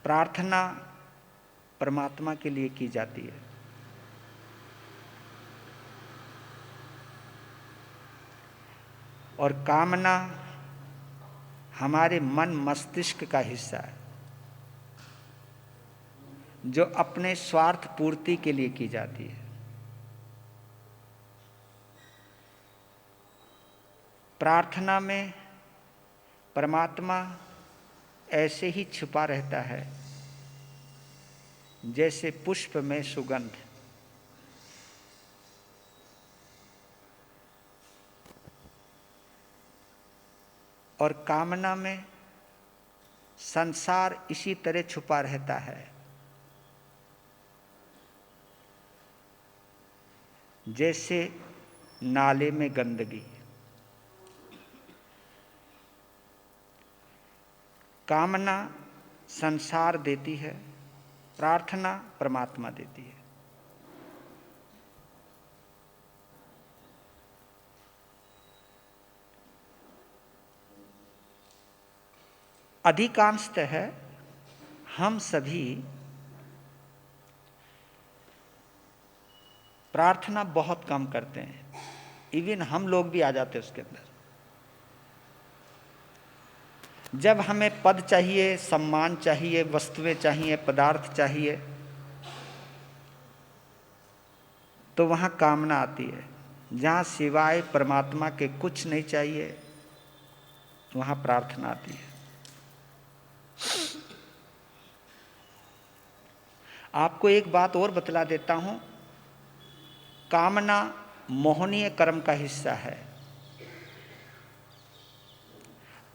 प्रार्थना परमात्मा के लिए की जाती है। और कामना हमारे मन मस्तिष्क का हिस्सा है, जो अपने स्वार्थ पूर्ति के लिए की जाती है। प्रार्थना में परमात्मा ऐसे ही छुपा रहता है जैसे पुष्प में सुगंध। और कामना में संसार इसी तरह छुपा रहता है जैसे नाले में गंदगी। कामना संसार देती है, प्रार्थना परमात्मा देती है। अधिकांशतः हम सभी प्रार्थना बहुत कम करते हैं, इवन हम लोग भी आ जाते हैं उसके अंदर। जब हमें पद चाहिए, सम्मान चाहिए, वस्तुएं चाहिए, पदार्थ चाहिए, तो वहां कामना आती है। जहां सिवाय परमात्मा के कुछ नहीं चाहिए, वहां प्रार्थना आती है। आपको एक बात और बतला देता हूं, कामना मोहनीय कर्म का हिस्सा है,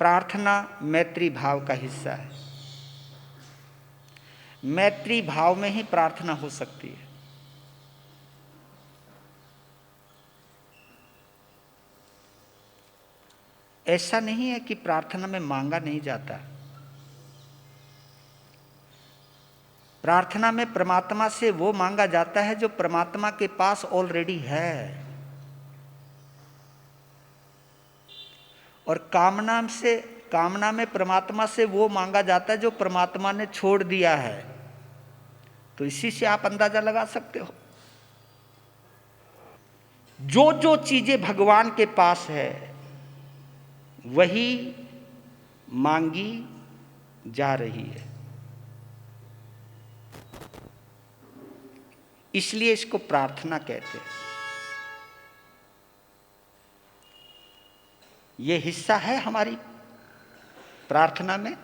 प्रार्थना मैत्री भाव का हिस्सा है। मैत्री भाव में ही प्रार्थना हो सकती है। ऐसा नहीं है कि प्रार्थना में मांगा नहीं जाता। प्रार्थना में परमात्मा से वो मांगा जाता है जो परमात्मा के पास ऑलरेडी है। और कामना में परमात्मा से वो मांगा जाता है जो परमात्मा ने छोड़ दिया है। तो इसी से आप अंदाजा लगा सकते हो, जो जो चीजें भगवान के पास है वही मांगी जा रही है। इसलिए इसको प्रार्थना कहते हैं। ये हिस्सा है हमारी प्रार्थना में।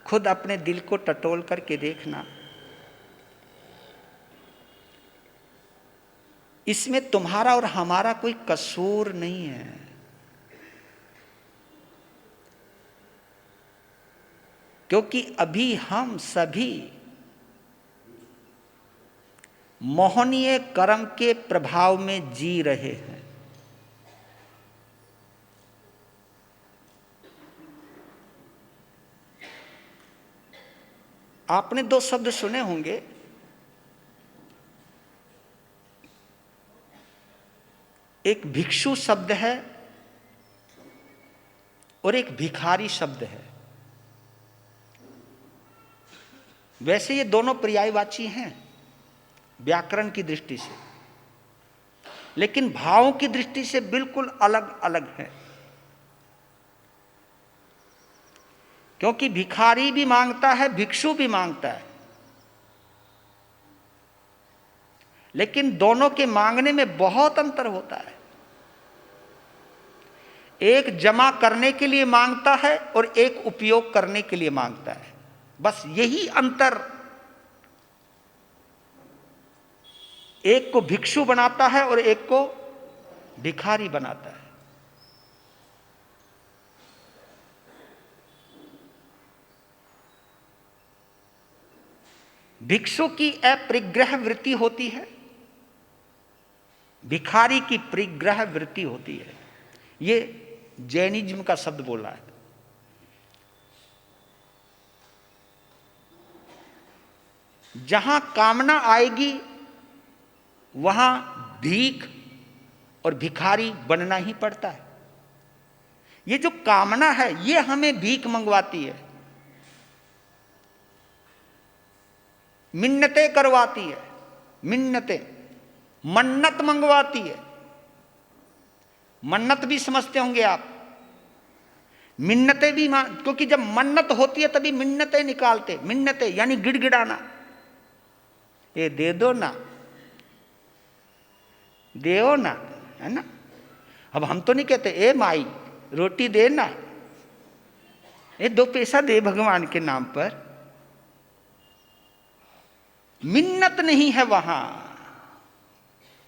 खुद अपने दिल को टटोल करके देखना, इसमें तुम्हारा और हमारा कोई कसूर नहीं है। क्योंकि अभी हम सभी मोहनीय कर्म के प्रभाव में जी रहे हैं। आपने दो शब्द सुने होंगे, एक भिक्षु शब्द है और एक भिखारी शब्द है। वैसे ये दोनों पर्यायवाची हैं व्याकरण की दृष्टि से, लेकिन भावों की दृष्टि से बिल्कुल अलग अलग है। क्योंकि भिखारी भी मांगता है, भिक्षु भी मांगता है, लेकिन दोनों के मांगने में बहुत अंतर होता है। एक जमा करने के लिए मांगता है और एक उपयोग करने के लिए मांगता है। बस यही अंतर एक को भिक्षु बनाता है और एक को भिखारी बनाता है। भिक्षु की अपरिग्रह वृत्ति होती है, भिखारी की परिग्रह वृत्ति होती है। ये जैनिज्म का शब्द बोला है। जहां कामना आएगी वहां भीख और भिखारी बनना ही पड़ता है। ये जो कामना है ये हमें भीख मंगवाती है, मिन्नतें करवाती है, मिन्नतें, मन्नत मंगवाती है। मन्नत भी समझते होंगे आप, मिन्नतें भी क्योंकि जब मन्नत होती है तभी मिन्नतें निकालते। मिन्नतें यानी गिड़गिड़ाना, ये दे दो ना, देओ ना, है ना। अब हम तो नहीं कहते ए माई रोटी दे ना, ये 2 पैसा दे भगवान के नाम पर। मिन्नत नहीं है वहां,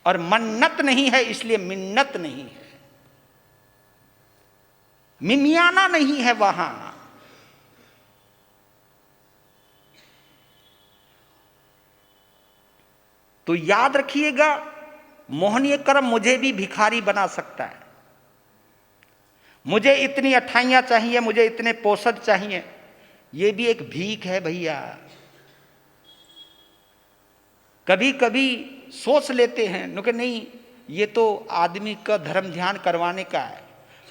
और मन्नत नहीं है इसलिए मिन्नत नहीं है, मिमियाना नहीं है वहां। तो याद रखिएगा, मोहनीय कर्म मुझे भी भिखारी बना सकता है। मुझे इतनी अठाइयां चाहिए, मुझे इतने पोषद चाहिए, ये भी एक भीख है भैया। कभी कभी सोच लेते हैं कि नहीं ये तो आदमी का धर्म ध्यान करवाने का है,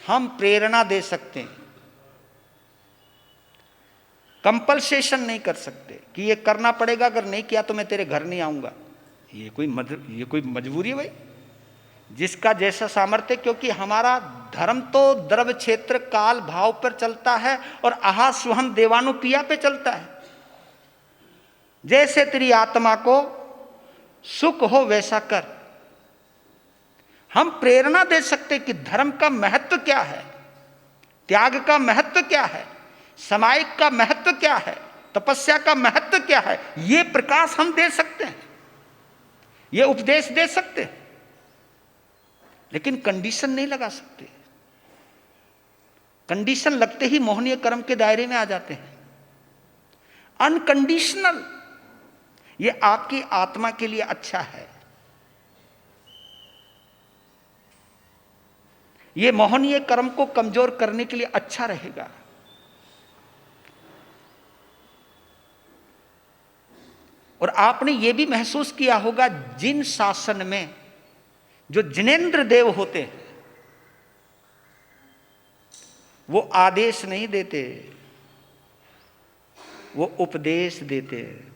हम प्रेरणा दे सकते हैं, कंपल्सेशन नहीं कर सकते कि ये करना पड़ेगा, अगर नहीं किया तो मैं तेरे घर नहीं आऊंगा। ये कोई मजबूरी है भाई, जिसका जैसा सामर्थ्य। क्योंकि हमारा धर्म तो द्रव्य क्षेत्र काल भाव पर चलता है और आहा स्वहम देवानुपिया पे चलता है। जैसे तेरी आत्मा को सुख हो वैसा कर। हम प्रेरणा दे सकते कि धर्म का महत्व क्या है, त्याग का महत्व क्या है, सामायिक का महत्व क्या है, तपस्या का महत्व क्या है। ये प्रकाश हम दे सकते हैं, ये उपदेश दे सकते हैं, लेकिन कंडीशन नहीं लगा सकते। कंडीशन लगते ही मोहनीय कर्म के दायरे में आ जाते हैं। अनकंडीशनल, ये आपकी आत्मा के लिए अच्छा है। ये मोहनीय कर्म को कमजोर करने के लिए अच्छा रहेगा। और आपने ये भी महसूस किया होगा, जिन शासन में जो जिनेंद्र देव होते हैं वो आदेश नहीं देते, वो उपदेश देते हैं।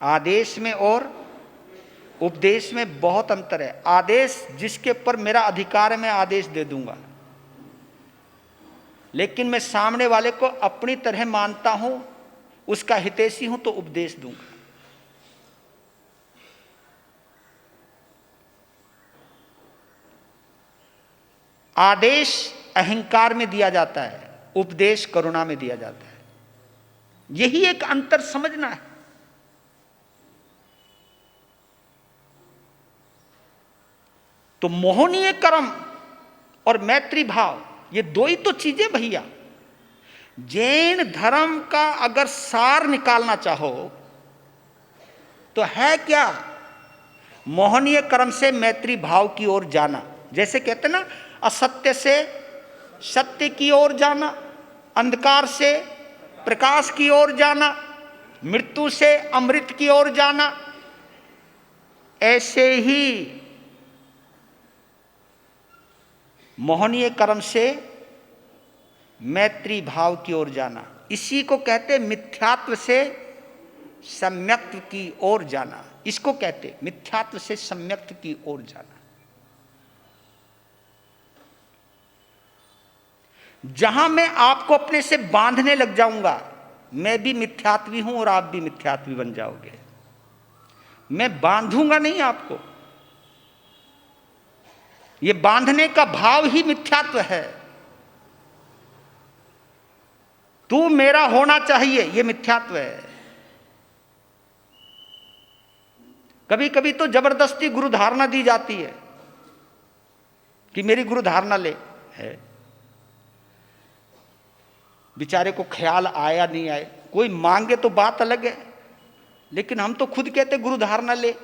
आदेश में और उपदेश में बहुत अंतर है। आदेश जिसके ऊपर मेरा अधिकार है मैं आदेश दे दूंगा, लेकिन मैं सामने वाले को अपनी तरह मानता हूं, उसका हितैषी हूं तो उपदेश दूंगा। आदेश अहंकार में दिया जाता है, उपदेश करुणा में दिया जाता है। यही एक अंतर समझना है। तो मोहनीय कर्म और मैत्री भाव, ये 2 ही तो चीजें भैया। जैन धर्म का अगर सार निकालना चाहो तो है क्या? मोहनीय कर्म से मैत्री भाव की ओर जाना। जैसे कहते ना, असत्य से सत्य की ओर जाना, अंधकार से प्रकाश की ओर जाना, मृत्यु से अमृत की ओर जाना। ऐसे ही मोहनीय कर्म से मैत्री भाव की ओर जाना। इसी को कहते मिथ्यात्व से सम्यक्त्व की ओर जाना। इसको कहते मिथ्यात्व से सम्यक्त्व की ओर जाना। जहां मैं आपको अपने से बांधने लग जाऊंगा, मैं भी मिथ्यात्वी हूं और आप भी मिथ्यात्वी बन जाओगे। मैं बांधूंगा नहीं आपको। ये बांधने का भाव ही मिथ्यात्व है। तू मेरा होना चाहिए, ये मिथ्यात्व है। कभी कभी तो जबरदस्ती गुरु धारणा दी जाती है कि मेरी गुरु धारणा ले है। बेचारे को ख्याल आया नहीं आए, कोई मांगे तो बात अलग है, लेकिन हम तो खुद कहते गुरु धारणा ले।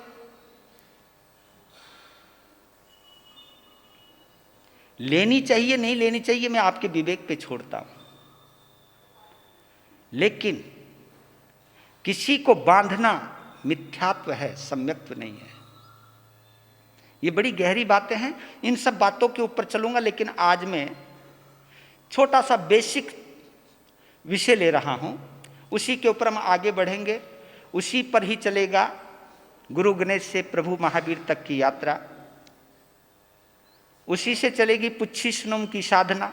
लेनी चाहिए नहीं लेनी चाहिए मैं आपके विवेक पे छोड़ता हूं, लेकिन किसी को बांधना मिथ्यात्व है, सम्यक्त्व नहीं है। ये बड़ी गहरी बातें हैं। इन सब बातों के ऊपर चलूंगा, लेकिन आज मैं छोटा सा बेसिक विषय ले रहा हूं, उसी के ऊपर हम आगे बढ़ेंगे। उसी पर ही चलेगा गुरु गणेश से प्रभु महावीर तक की यात्रा, उसी से चलेगी पुच्छी सुनम की साधना।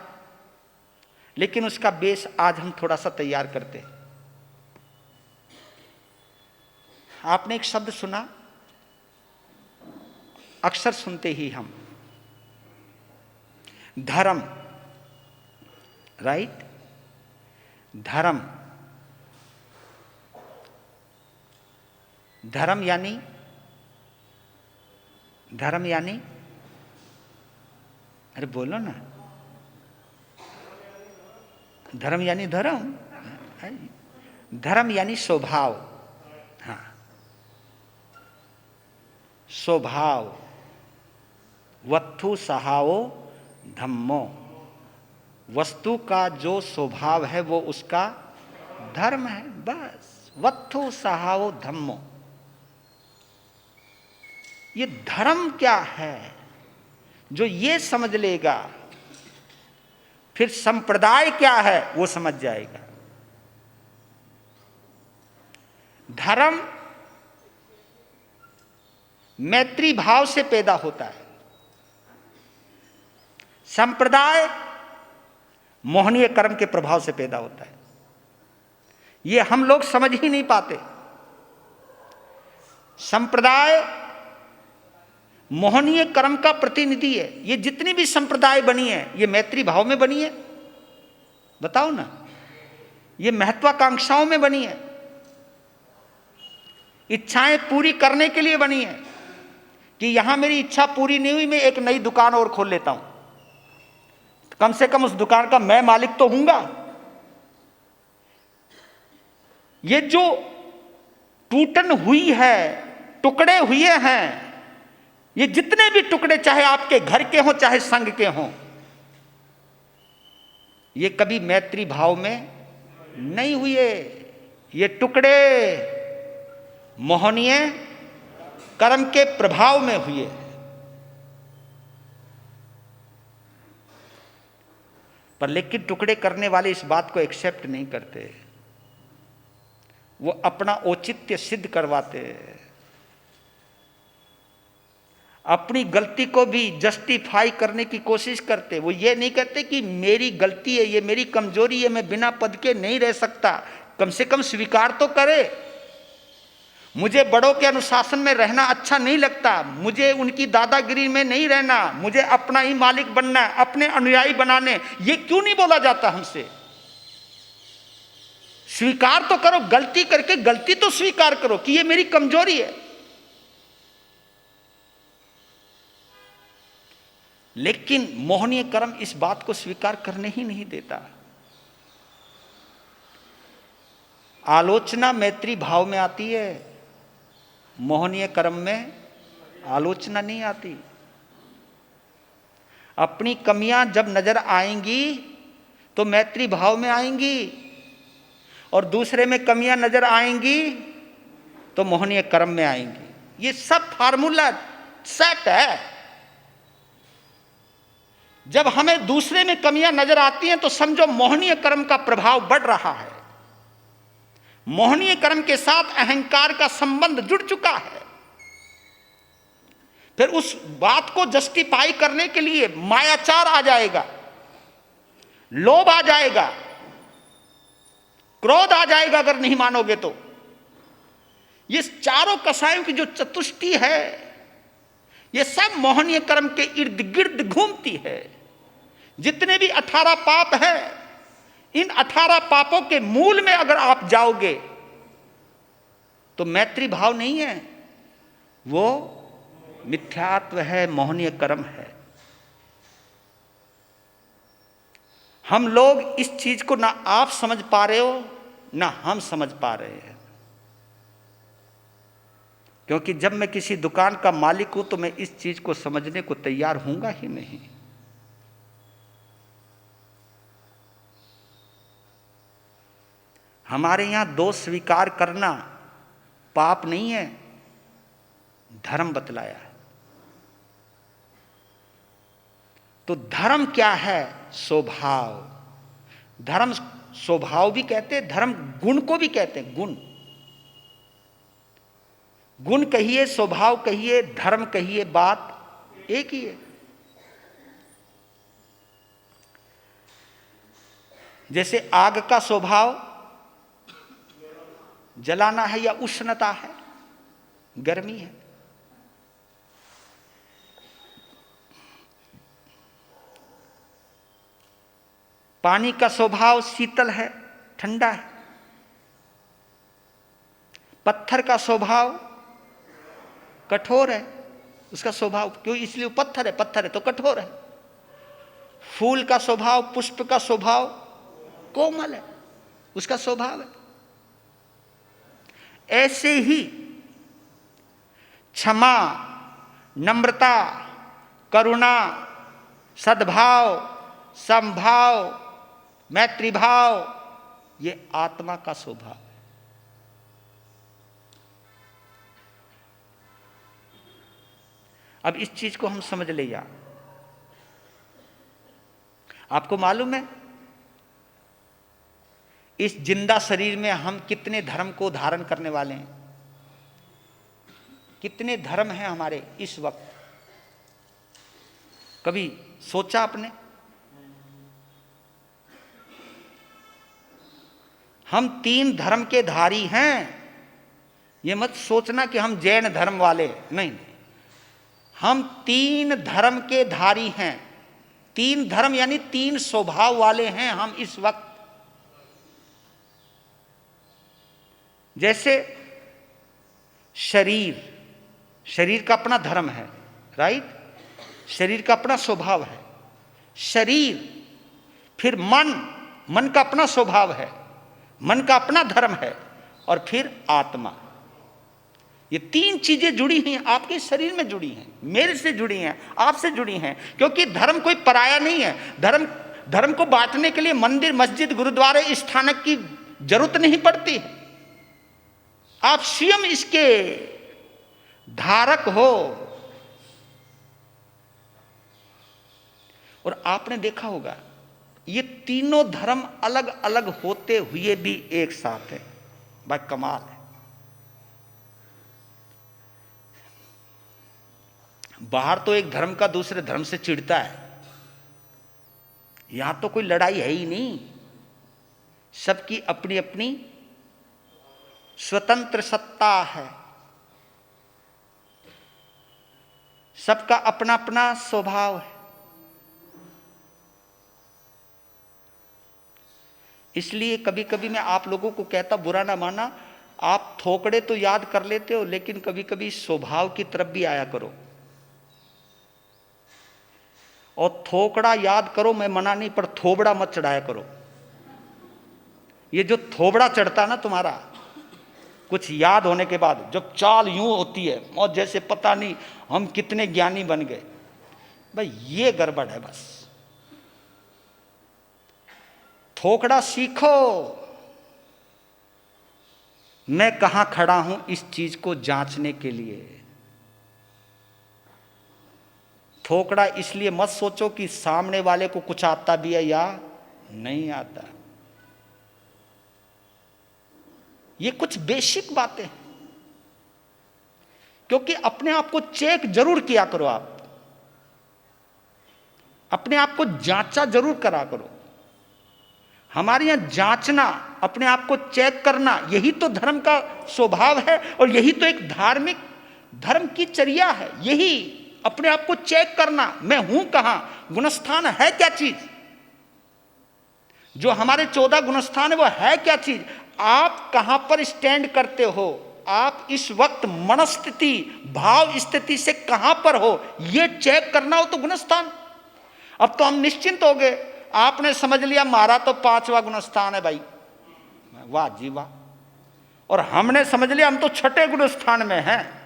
लेकिन उसका बेस आज हम थोड़ा सा तैयार करते हैं। आपने एक शब्द सुना, अक्सर सुनते ही हम, धर्म, राइट? धर्म, धर्म यानी, धर्म यानी, अरे बोलो ना, धर्म यानी धर्म, धर्म यानी स्वभाव। हाँ, स्वभाव, वत्थु सहावो धम्मो, वस्तु का जो स्वभाव है वो उसका धर्म है, बस। वत्थु सहावो धम्मो, ये धर्म क्या है, जो ये समझ लेगा फिर संप्रदाय क्या है वो समझ जाएगा। धर्म मैत्री भाव से पैदा होता है, संप्रदाय मोहनीय कर्म के प्रभाव से पैदा होता है। ये हम लोग समझ ही नहीं पाते। संप्रदाय मोहनीय कर्म का प्रतिनिधि है। ये जितनी भी संप्रदाय बनी है ये मैत्री भाव में बनी है, बताओ ना, ये महत्वाकांक्षाओं में बनी है, इच्छाएं पूरी करने के लिए बनी है कि यहां मेरी इच्छा पूरी नहीं हुई, मैं एक नई दुकान और खोल लेता हूं, कम से कम उस दुकान का मैं मालिक तो हूंगा। ये जो टूटन हुई है, टुकड़े हुए हैं, ये जितने भी टुकड़े, चाहे आपके घर के हों चाहे संघ के हों, ये कभी मैत्री भाव में नहीं हुए। ये टुकड़े मोहनीय कर्म के प्रभाव में हुए। पर लेकिन टुकड़े करने वाले इस बात को एक्सेप्ट नहीं करते, वो अपना औचित्य सिद्ध करवाते, अपनी गलती को भी जस्टिफाई करने की कोशिश करते। वो ये नहीं कहते कि मेरी गलती है, ये मेरी कमजोरी है, मैं बिना पद के नहीं रह सकता, कम से कम स्वीकार तो करे। मुझे बड़ों के अनुशासन में रहना अच्छा नहीं लगता, मुझे उनकी दादागिरी में नहीं रहना, मुझे अपना ही मालिक बनना है, अपने अनुयायी बनाने, ये क्यों नहीं बोला जाता हमसे? स्वीकार तो करो, गलती करके गलती तो स्वीकार करो कि ये मेरी कमजोरी है। लेकिन मोहनीय कर्म इस बात को स्वीकार करने ही नहीं देता। आलोचना मैत्री भाव में आती है, मोहनीय कर्म में आलोचना नहीं आती। अपनी कमियां जब नजर आएंगी तो मैत्री भाव में आएंगी, और दूसरे में कमियां नजर आएंगी तो मोहनीय कर्म में आएंगी। ये सब फार्मूला सेट है। जब हमें दूसरे में कमियां नजर आती हैं तो समझो मोहनीय कर्म का प्रभाव बढ़ रहा है, मोहनीय कर्म के साथ अहंकार का संबंध जुड़ चुका है। फिर उस बात को जस्टिफाई करने के लिए मायाचार आ जाएगा, लोभ आ जाएगा, क्रोध आ जाएगा अगर नहीं मानोगे तो। ये चारों कसायों की जो चतुष्टय है, ये सब मोहनीय कर्म के इर्द गिर्द घूमती है। जितने भी 18 पाप है, इन 18 पापों के मूल में अगर आप जाओगे तो मैत्री भाव नहीं है, वो मिथ्यात्व है, मोहनीय कर्म है। हम लोग इस चीज को ना आप समझ पा रहे हो ना हम समझ पा रहे हैं। क्योंकि जब मैं किसी दुकान का मालिक हूं तो मैं इस चीज को समझने को तैयार हूंगा ही नहीं। हमारे यहां दोष स्वीकार करना पाप नहीं है, धर्म बतलाया है। तो धर्म क्या है? स्वभाव। धर्म स्वभाव भी कहते हैं, धर्म गुण को भी कहते हैं, गुण। गुण कहिए, स्वभाव कहिए, धर्म कहिए, बात एक ही है। जैसे आग का स्वभाव जलाना है या उष्णता है, गर्मी है। पानी का स्वभाव शीतल है, ठंडा है। पत्थर का स्वभाव कठोर है, उसका स्वभाव क्यों, इसलिए पत्थर है तो कठोर है। फूल का स्वभाव, पुष्प का स्वभाव कोमल है, उसका स्वभाव है। ऐसे ही क्षमा, नम्रता, करुणा, सद्भाव, समभाव, मैत्री भाव, ये आत्मा का स्वभाव है। अब इस चीज को हम समझ लिया। आपको मालूम है इस जिंदा शरीर में हम कितने धर्म को धारण करने वाले हैं? कितने धर्म हैं हमारे इस वक्त? कभी सोचा आपने? हम 3 धर्म के धारी हैं। ये मत सोचना कि हम जैन धर्म वाले, नहीं, हम 3 धर्म के धारी हैं। 3 धर्म यानी 3 स्वभाव वाले हैं हम इस वक्त। जैसे शरीर का अपना धर्म है, राइट? शरीर का अपना स्वभाव है। शरीर, फिर मन का अपना स्वभाव है, मन का अपना धर्म है, और फिर आत्मा। ये 3 चीजें जुड़ी हैं, आपके शरीर में जुड़ी हैं, मेरे से जुड़ी हैं, आपसे जुड़ी हैं। क्योंकि धर्म कोई पराया नहीं है। धर्म को बांटने के लिए मंदिर, मस्जिद, गुरुद्वारे, स्थानक की जरूरत नहीं पड़ती है। आप स्वयं इसके धारक हो। और आपने देखा होगा ये तीनों धर्म अलग अलग होते हुए भी एक साथ है। भाई कमाल है। बाहर तो एक धर्म का दूसरे धर्म से चिढ़ता है, यहां तो कोई लड़ाई है ही नहीं। सबकी अपनी अपनी स्वतंत्र सत्ता है, सबका अपना अपना स्वभाव है। इसलिए कभी कभी मैं आप लोगों को कहता, बुरा ना माना, आप थोकड़े तो याद कर लेते हो, लेकिन कभी कभी स्वभाव की तरफ भी आया करो। और थोकड़ा याद करो, मैं मना नहीं, पर थोबड़ा मत चढ़ाया करो। ये जो थोबड़ा चढ़ता ना तुम्हारा कुछ याद होने के बाद, जब चाल यूं होती है और जैसे पता नहीं हम कितने ज्ञानी बन गए, भाई ये गड़बड़ है। बस थोकड़ा सीखो। मैं कहां खड़ा हूं इस चीज को जांचने के लिए। थोकड़ा इसलिए मत सोचो कि सामने वाले को कुछ आता भी है या नहीं आता। ये कुछ बेसिक बातें हैं। क्योंकि अपने आप को चेक जरूर किया करो, आप अपने आप को जांचा जरूर करा करो। हमारे यहां जांचना, अपने आप को चेक करना, यही तो धर्म का स्वभाव है और यही तो एक धार्मिक धर्म की चर्या है। यही अपने आप को चेक करना, मैं हूं कहां, गुणस्थान है क्या चीज, जो हमारे 14 गुणस्थान है वो है क्या चीज, आप कहां पर स्टैंड करते हो, आप इस वक्त मनस्थिति, भाव स्थिति से कहां पर हो, यह चेक करना हो तो गुणस्थान। अब तो हम निश्चिंत हो गए, आपने समझ लिया मारा तो 5वां गुणस्थान है भाई, वाह जी वाह। और हमने समझ लिया हम तो 6ठे गुणस्थान में हैं।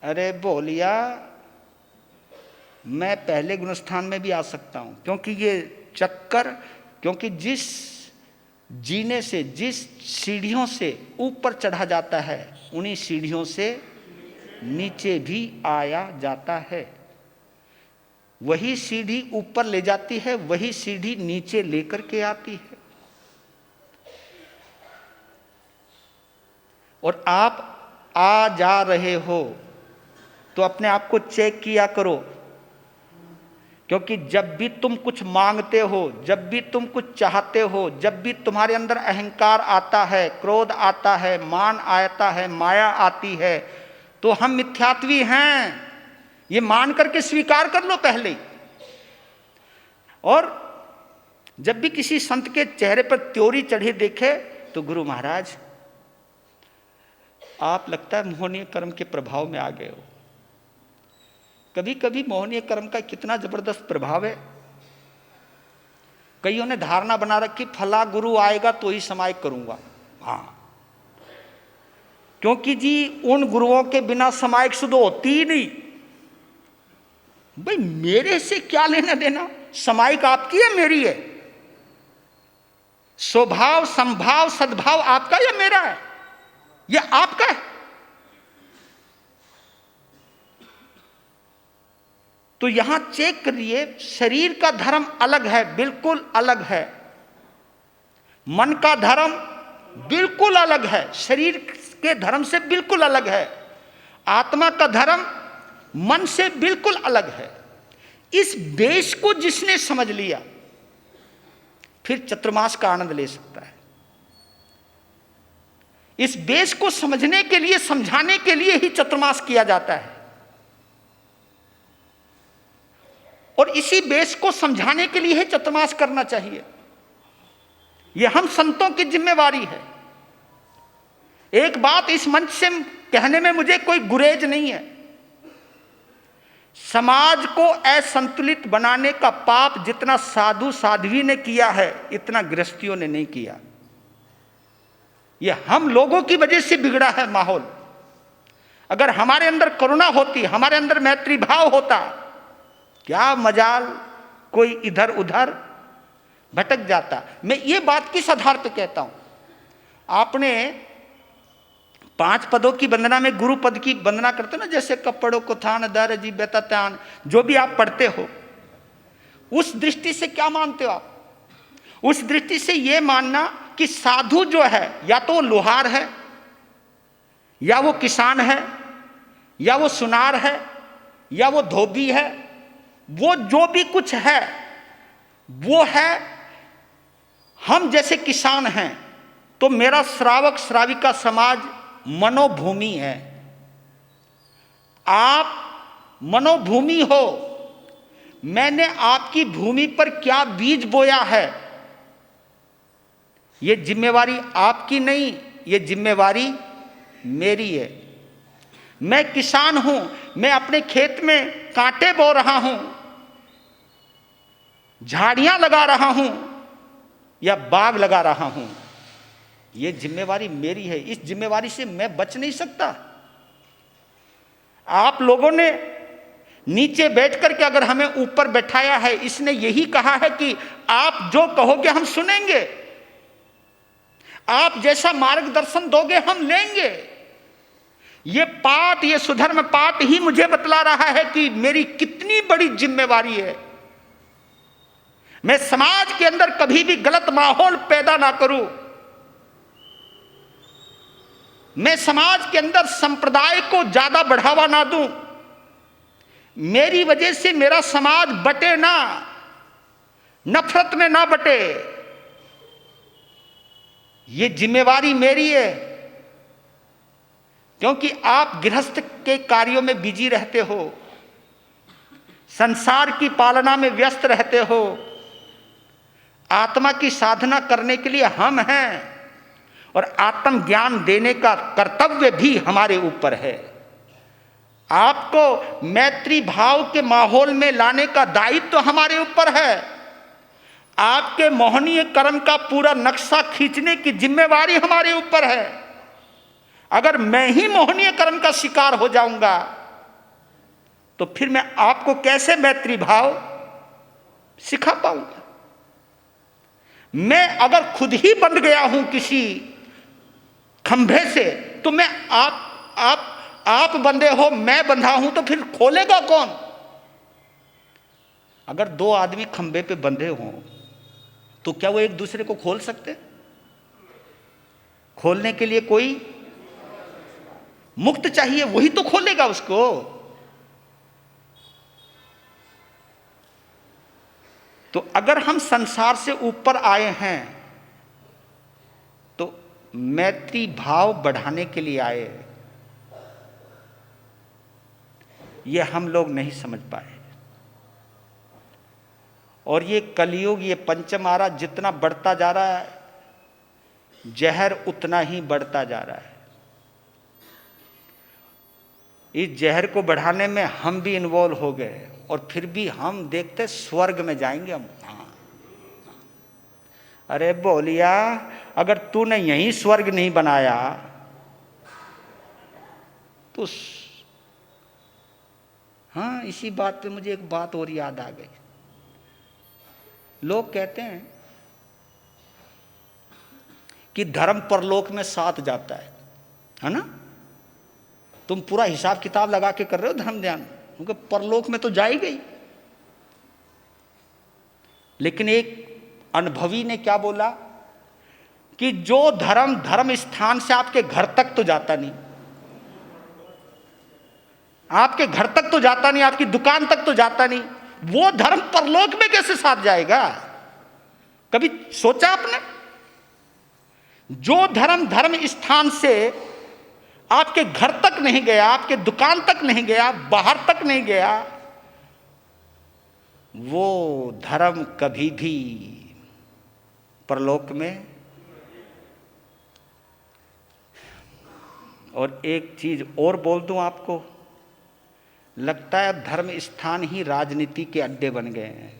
अरे बोलिया, मैं पहले गुणस्थान में भी आ सकता हूं, क्योंकि ये चक्कर, क्योंकि जिस जीने से, जिस सीढ़ियों से ऊपर चढ़ा जाता है, उन्हीं सीढ़ियों से नीचे भी आया जाता है। वही सीढ़ी ऊपर ले जाती है, वही सीढ़ी नीचे लेकर के आती है। और आप आ जा रहे हो तो अपने आप को चेक किया करो, क्योंकि जब भी तुम कुछ मांगते हो, जब भी तुम कुछ चाहते हो, जब भी तुम्हारे अंदर अहंकार आता है, क्रोध आता है, मान आता है, माया आती है, तो हम मिथ्यात्वी हैं, ये मान करके स्वीकार कर लो पहले। और जब भी किसी संत के चेहरे पर त्योरी चढ़े देखे तो गुरु महाराज आप लगता है मोहनीय कर्म के प्रभाव में आ गए हो। कभी कभी मोहनीय कर्म का कितना जबरदस्त प्रभाव है। कईयों ने धारणा बना रखी फला गुरु आएगा तो ही समायिक करूंगा। हाँ, क्योंकि जी उन गुरुओं के बिना समायिक शुद्ध होती ही नहीं। भाई मेरे से क्या लेना देना, समायिक आपकी है मेरी है, स्वभाव संभाव सद्भाव आपका या मेरा है, यह आपका है। तो यहां चेक करिए, शरीर का धर्म अलग है, बिल्कुल अलग है। मन का धर्म बिल्कुल अलग है, शरीर के धर्म से बिल्कुल अलग है। आत्मा का धर्म मन से बिल्कुल अलग है। इस बेश को जिसने समझ लिया फिर चतुर्मास का आनंद ले सकता है। इस बेश को समझने के लिए, समझाने के लिए ही चतुर्मास किया जाता है। और इसी बेश को समझाने के लिए ही चतुर्मास करना चाहिए। यह हम संतों की जिम्मेवारी है। एक बात इस मंच से कहने में मुझे कोई गुरेज नहीं है। समाज को असंतुलित बनाने का पाप जितना साधु साध्वी ने किया है, इतना गृहस्थियों ने नहीं किया। यह हम लोगों की वजह से बिगड़ा है माहौल। अगर हमारे अंदर करुणा होती, हमारे अंदर मैत्री भाव होता, क्या मजाल कोई इधर उधर भटक जाता। मैं ये बात किस आधार पे कहता हूं, आपने 5 पदों की वंदना में गुरु पद की वंदना करते हो ना, जैसे कपड़ों को थान दर जी बेतान, जो भी आप पढ़ते हो, उस दृष्टि से क्या मानते हो आप? उस दृष्टि से यह मानना कि साधु जो है या तो वो लोहार है, या वो किसान है, या वो सुनार है, या वो धोबी है, वो जो भी कुछ है वो है। हम जैसे किसान हैं तो मेरा श्रावक श्राविका समाज मनोभूमि है। आप मनोभूमि हो। मैंने आपकी भूमि पर क्या बीज बोया है, यह जिम्मेवारी आपकी नहीं, यह जिम्मेवारी मेरी है। मैं किसान हूं, मैं अपने खेत में कांटे बो रहा हूं, झाड़ियां लगा रहा हूं या बाग लगा रहा हूं, यह जिम्मेवारी मेरी है। इस जिम्मेवारी से मैं बच नहीं सकता। आप लोगों ने नीचे बैठ करके अगर हमें ऊपर बैठाया है, इसने यही कहा है कि आप जो कहोगे हम सुनेंगे, आप जैसा मार्गदर्शन दोगे हम लेंगे। ये पाठ, ये सुधर्म पाठ ही मुझे बतला रहा है कि मेरी कितनी बड़ी जिम्मेवारी है। मैं समाज के अंदर कभी भी गलत माहौल पैदा ना करूं। मैं समाज के अंदर संप्रदाय को ज्यादा बढ़ावा ना दूं। मेरी वजह से मेरा समाज बटे ना, नफरत में ना बटे। ये जिम्मेवारी मेरी है, क्योंकि आप गृहस्थ के कार्यों में बिजी रहते हो, संसार की पालना में व्यस्त रहते हो। आत्मा की साधना करने के लिए हम हैं और आत्मज्ञान देने का कर्तव्य भी हमारे ऊपर है। आपको मैत्री भाव के माहौल में लाने का दायित्व तो हमारे ऊपर है। आपके मोहनीय कर्म का पूरा नक्शा खींचने की जिम्मेवारी हमारे ऊपर है। अगर मैं ही मोहनीय कर्म का शिकार हो जाऊंगा तो फिर मैं आपको कैसे मैत्री भाव सिखा पाऊंगा? मैं अगर खुद ही बंध गया हूं किसी खंभे से, तो मैं आप बंधे हो, मैं बंधा हूं, तो फिर खोलेगा कौन? अगर 2 आदमी खंभे पे बंधे हों तो क्या वो एक दूसरे को खोल सकते? खोलने के लिए कोई मुक्त चाहिए, वही तो खोलेगा उसको। तो अगर हम संसार से ऊपर आए हैं तो मैत्री भाव बढ़ाने के लिए आए। ये हम लोग नहीं समझ पाए। और ये कलयुग, ये पंचमारा जितना बढ़ता जा रहा है, जहर उतना ही बढ़ता जा रहा है। इस जहर को बढ़ाने में हम भी इन्वॉल्व हो गए, और फिर भी हम देखते स्वर्ग में जाएंगे हम। अरे बोलिया, अगर तूने यहीं स्वर्ग नहीं बनाया तो हाँ, इसी बात पे मुझे एक बात और याद आ गई। लोग कहते हैं कि धर्म परलोक में साथ जाता है ना? तुम पूरा हिसाब किताब लगा के कर रहे हो धर्म ध्यान, क्योंकि परलोक में तो जाएगी। लेकिन एक अनुभवी ने क्या बोला कि जो धर्म धर्म स्थान से आपके घर तक तो जाता नहीं, आपके घर तक तो जाता नहीं, आपकी दुकान तक तो जाता नहीं, वो धर्म परलोक में कैसे साथ जाएगा? कभी सोचा आपने? जो धर्म धर्म स्थान से आपके घर तक नहीं गया, आपके दुकान तक नहीं गया, बाहर तक नहीं गया, वो धर्म कभी भी परलोक में। और एक चीज और बोल दूं आपको, लगता है अब धर्म स्थान ही राजनीति के अड्डे बन गए हैं।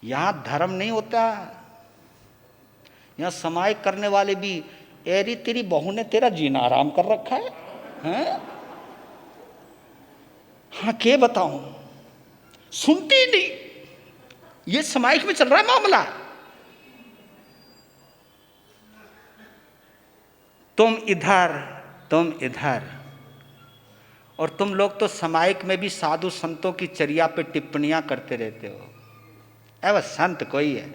यहां धर्म नहीं होता, यहां समाय करने वाले भी, एरी तेरी बहू ने तेरा जीना आराम कर रखा है, हैं? हाँ, क्या बताऊं, सुनती ही नहीं। ये समाज में चल रहा है मामला। तुम इधर, तुम इधर, और तुम लोग तो समायिक में भी साधु संतों की चर्या पे टिप्पणियां करते रहते हो। वह संत कोई है,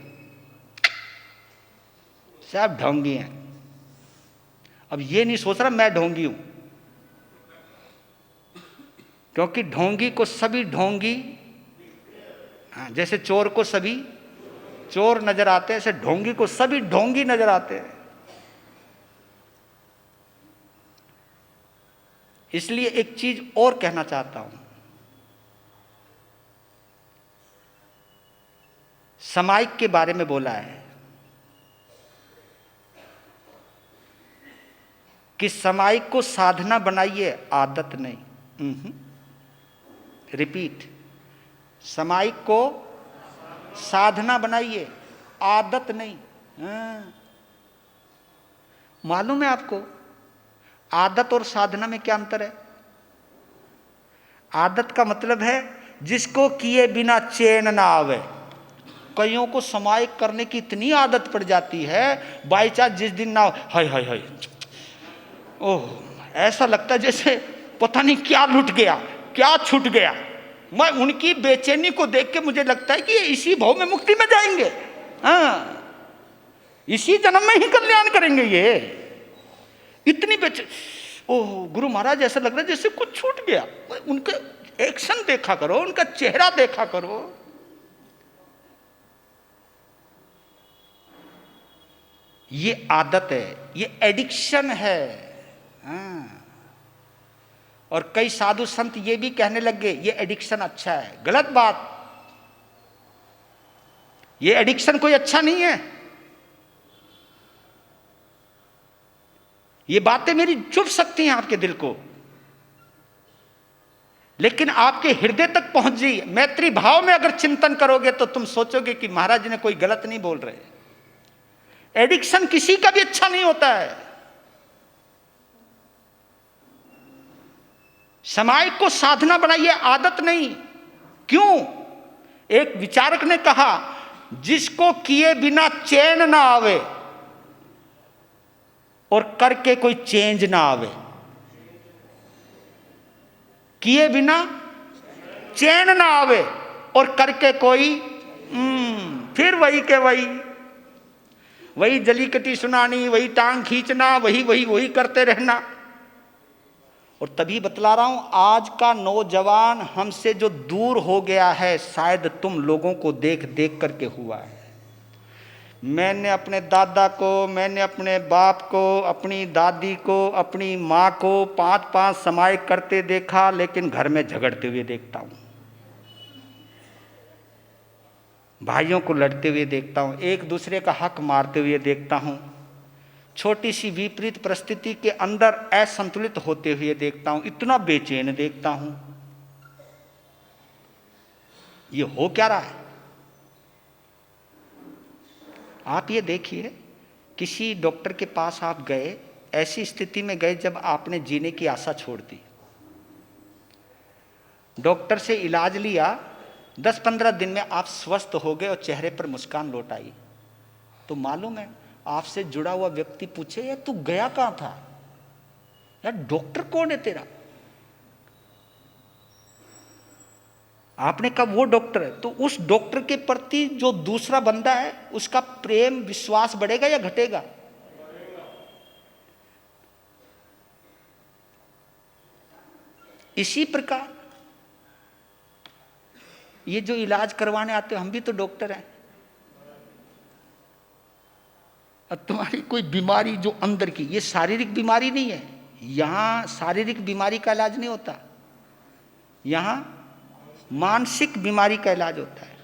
सब ढोंगी हैं। अब ये नहीं सोच रहा मैं ढोंगी हूं, क्योंकि ढोंगी को सभी ढोंगी, जैसे चोर को सभी चोर नजर आते हैं, ऐसे ढोंगी को सभी ढोंगी नजर आते हैं। इसलिए एक चीज और कहना चाहता हूं, समायिक के बारे में बोला है कि समायिक को साधना बनाइए, आदत नहीं। रिपीट, समायिक को साधना बनाइए, आदत नहीं। मालूम है आपको आदत और साधना में क्या अंतर है? आदत का मतलब है जिसको किए बिना चैन ना आवे। कईयों को समायिक करने की इतनी आदत पड़ जाती है, बाई चांस जिस दिन ना, हाय हाय हाय, ओह, ऐसा लगता है जैसे पता नहीं क्या लुट गया, क्या छूट गया। मैं उनकी बेचैनी को देख के मुझे लगता है कि ये इसी भाव में मुक्ति में जाएंगे, हाँ, इसी जन्म में ही कल्याण करेंगे। ये इतनी बेचैन, ओह गुरु महाराज, ऐसा लग रहा है जैसे कुछ छूट गया। उनका एक्शन देखा करो, उनका चेहरा देखा करो। ये आदत है, ये एडिक्शन है। हाँ। और कई साधु संत ये भी कहने लग गए ये एडिक्शन अच्छा है। गलत बात, ये एडिक्शन कोई अच्छा नहीं है। ये बातें मेरी चुभ सकती हैं आपके दिल को, लेकिन आपके हृदय तक पहुंच जाइए। मैत्री भाव में अगर चिंतन करोगे तो तुम सोचोगे कि महाराज जी ने कोई गलत नहीं बोल रहे। एडिक्शन किसी का भी अच्छा नहीं होता है। समायिक को साधना बनाइए, आदत नहीं। क्यों? एक विचारक ने कहा, जिसको किए बिना चैन ना आवे और करके कोई चेंज ना आवे। किए बिना चैन ना आवे और करके कोई फिर वही के वही। वही जली कटी सुनानी, वही टांग खींचना, वही वही वही करते रहना। और तभी बतला रहा हूं, आज का नौजवान हमसे जो दूर हो गया है, शायद तुम लोगों को देख देख करके हुआ है। मैंने अपने दादा को, मैंने अपने बाप को, अपनी दादी को, अपनी माँ को 5-5 समाय करते देखा, लेकिन घर में झगड़ते हुए देखता हूँ, भाइयों को लड़ते हुए देखता हूँ, एक दूसरे का हक मारते हुए देखता हूँ, छोटी सी विपरीत परिस्थिति के अंदर असंतुलित होते हुए देखता हूँ, इतना बेचैन देखता हूँ। ये हो क्या रहा है? आप ये देखिए, किसी डॉक्टर के पास आप गए, ऐसी स्थिति में गए जब आपने जीने की आशा छोड़ दी, डॉक्टर से इलाज लिया, 10-15 दिन में आप स्वस्थ हो गए और चेहरे पर मुस्कान लौट आई, तो मालूम है आपसे जुड़ा हुआ व्यक्ति पूछे, यार तू गया कहां था, यार डॉक्टर कौन है तेरा? आपने कहा वो डॉक्टर है, तो उस डॉक्टर के प्रति जो दूसरा बंदा है उसका प्रेम विश्वास बढ़ेगा या घटेगा? इसी प्रकार ये जो इलाज करवाने आते हो, हम भी तो डॉक्टर हैं, अब तुम्हारी कोई बीमारी जो अंदर की, ये शारीरिक बीमारी नहीं है, यहां शारीरिक बीमारी का इलाज नहीं होता, यहां मानसिक बीमारी का इलाज होता है।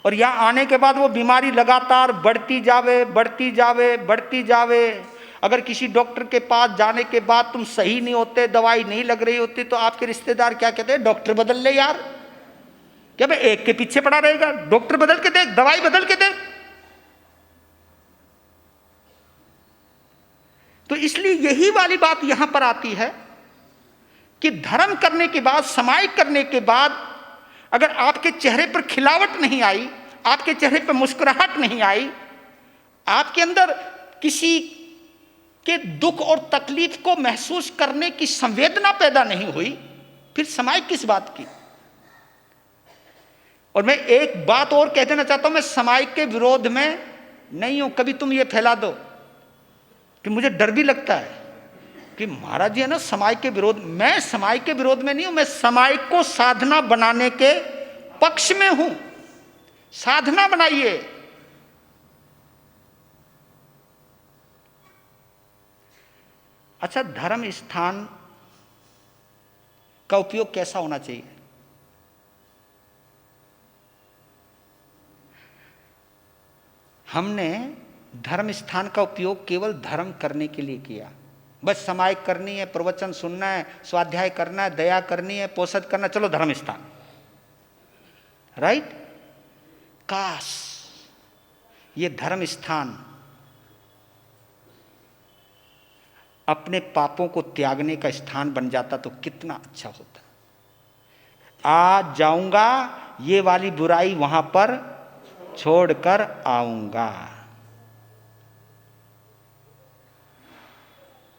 और यहां आने के बाद वो बीमारी लगातार बढ़ती जावे, बढ़ती जावे, बढ़ती जावे। अगर किसी डॉक्टर के पास जाने के बाद तुम सही नहीं होते, दवाई नहीं लग रही होती, तो आपके रिश्तेदार क्या कहते हैं, डॉक्टर बदल ले यार, क्या भाई एक के पीछे पड़ा रहेगा, डॉक्टर बदल के देख, दवाई बदल के देख। तो इसलिए यही वाली बात यहां पर आती है कि धर्म करने के बाद, समाज करने के बाद, अगर आपके चेहरे पर खिलावट नहीं आई, आपके चेहरे पर मुस्कुराहट नहीं आई, आपके अंदर किसी के दुख और तकलीफ को महसूस करने की संवेदना पैदा नहीं हुई, फिर समाज किस बात की? और मैं एक बात और कह देना चाहता हूं, मैं समाज के विरोध में नहीं हूं। कभी तुम ये फैला दो कि मुझे डर भी लगता है कि महाराज जी है ना समाज के विरोध, मैं समाज के विरोध में नहीं हूं, मैं समाज को साधना बनाने के पक्ष में हूं। साधना बनाइए। अच्छा, धर्म स्थान का उपयोग कैसा होना चाहिए? हमने धर्म स्थान का उपयोग केवल धर्म करने के लिए किया, बस समाज करनी है, प्रवचन सुनना है, स्वाध्याय करना है, दया करनी है, पोषण करना, चलो धर्म स्थान, राइट? काश ये धर्म स्थान अपने पापों को त्यागने का स्थान बन जाता तो कितना अच्छा होता। आज जाऊंगा, ये वाली बुराई वहां पर छोड़कर आऊंगा।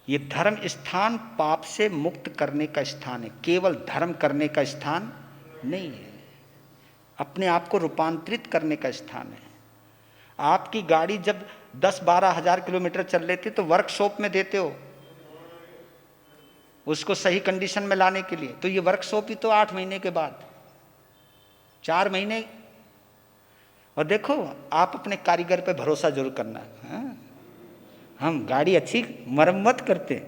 ये धर्म स्थान पाप से मुक्त करने का स्थान है, केवल धर्म करने का स्थान नहीं है, अपने आप को रूपांतरित करने का स्थान है। आपकी गाड़ी जब 10-12 हजार किलोमीटर चल रही थी तो वर्कशॉप में देते हो उसको सही कंडीशन में लाने के लिए, तो ये वर्कशॉप ही तो 8 महीने के बाद, 4 महीने। और देखो, आप अपने कारीगर पे भरोसा जरूर करना है। हम गाड़ी अच्छी मरम्मत करते,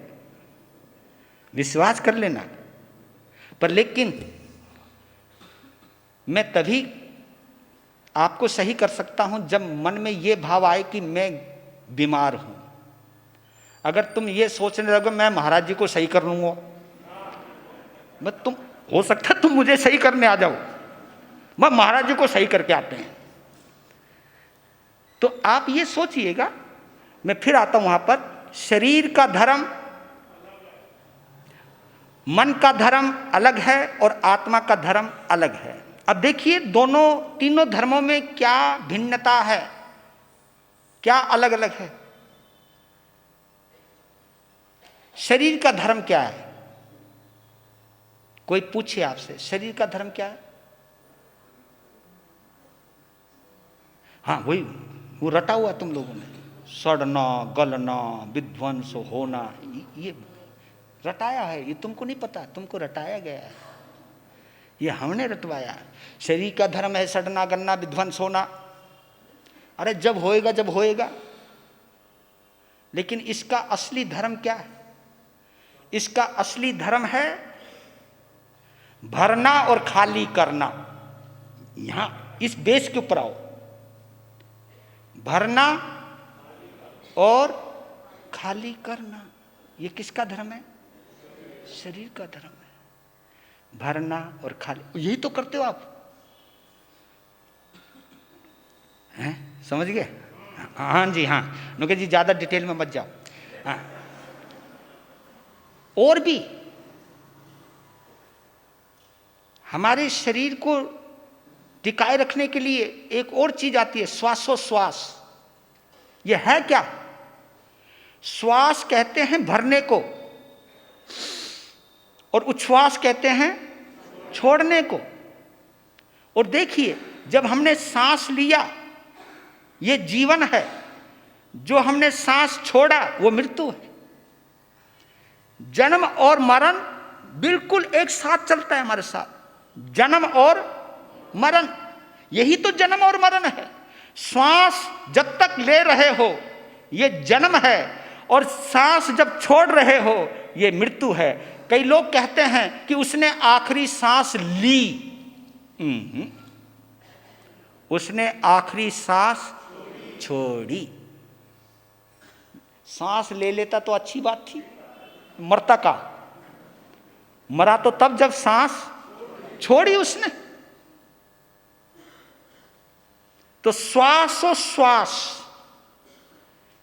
विश्वास कर लेना, पर लेकिन मैं तभी आपको सही कर सकता हूं जब मन में ये भाव आए कि मैं बीमार हूं। अगर तुम ये सोचने लगो मैं महाराज जी को सही कर लूंगा, मैं तुम हो सकता तुम मुझे सही करने आ जाओ, मैं महाराज जी को सही करके आते हैं, तो आप ये सोचिएगा। मैं फिर आता हूं वहां पर, शरीर का धर्म, मन का धर्म अलग है और आत्मा का धर्म अलग है। अब देखिए दोनों तीनों धर्मों में क्या भिन्नता है, क्या अलग अलग है। शरीर का धर्म क्या है? कोई पूछे आपसे शरीर का धर्म क्या है? हाँ वही वो रटा हुआ तुम लोगों ने, सड़ना, गलना, विध्वंस होना, ये रटाया है। ये तुमको नहीं पता, तुमको रटाया गया है, ये हमने रटवाया। शरीर का धर्म है सड़ना, गलना, विध्वंस होना। अरे जब होएगा, जब होएगा। लेकिन इसका असली धर्म क्या है? इसका असली धर्म है भरना और खाली करना। यहां इस बेस के ऊपर आओ। भरना और खाली करना, ये किसका धर्म है? शरीर का धर्म है। भरना और खाली, यही तो करते हो आप, हैं? समझ गए? हाँ जी, हाँ नुके जी, ज्यादा डिटेल में मत जाओ। हाँ, और भी हमारे शरीर को टिकाए रखने के लिए एक और चीज आती है, श्वासोश्वास। यह है क्या? श्वास कहते हैं भरने को और उच्छ्वास कहते हैं छोड़ने को। और देखिए, जब हमने सांस लिया ये जीवन है, जो हमने सांस छोड़ा वो मृत्यु है। जन्म और मरण बिल्कुल एक साथ चलता है हमारे साथ। जन्म और मरण, यही तो जन्म और मरण है। श्वास जब तक ले रहे हो ये जन्म है, और सांस जब छोड़ रहे हो ये मृत्यु है। कई लोग कहते हैं कि उसने आखिरी सांस ली। उसने आखिरी सांस छोड़ी। सांस ले लेता तो अच्छी बात थी, मरता का? मरा तो तब जब सांस छोड़ी उसने। तो श्वासोश्वास,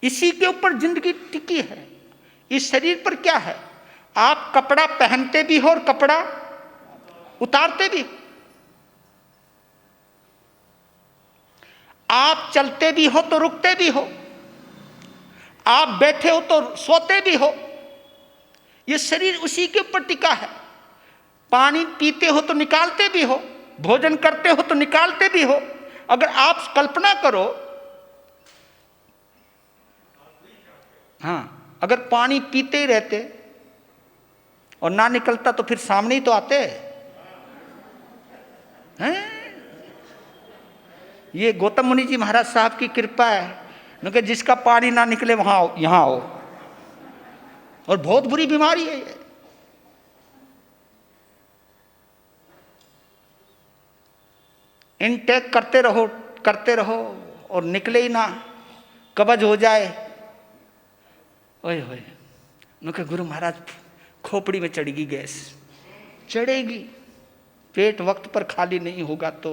इसी के ऊपर जिंदगी टिकी है। इस शरीर पर क्या है? आप कपड़ा पहनते भी हो और कपड़ा उतारते भी हो। आप चलते भी हो तो रुकते भी हो। आप बैठे हो तो सोते भी हो। ये शरीर उसी के ऊपर टिका है। पानी पीते हो तो निकालते भी हो, भोजन करते हो तो निकालते भी हो। अगर आप कल्पना करो, हाँ, अगर पानी पीते ही रहते और ना निकलता तो फिर सामने ही तो आते हैं। ये गौतम मुनि जी महाराज साहब की कृपा है, क्योंकि जिसका पानी ना निकले वहां आओ, यहां आओ। और बहुत बुरी बीमारी है ये। इनटेक करते रहो और निकले ही ना, कब्ज हो जाए। ओए होए, नुके गुरु महाराज खोपड़ी में चढ़ेगी गैस, चढ़ेगी। पेट वक्त पर खाली नहीं होगा तो।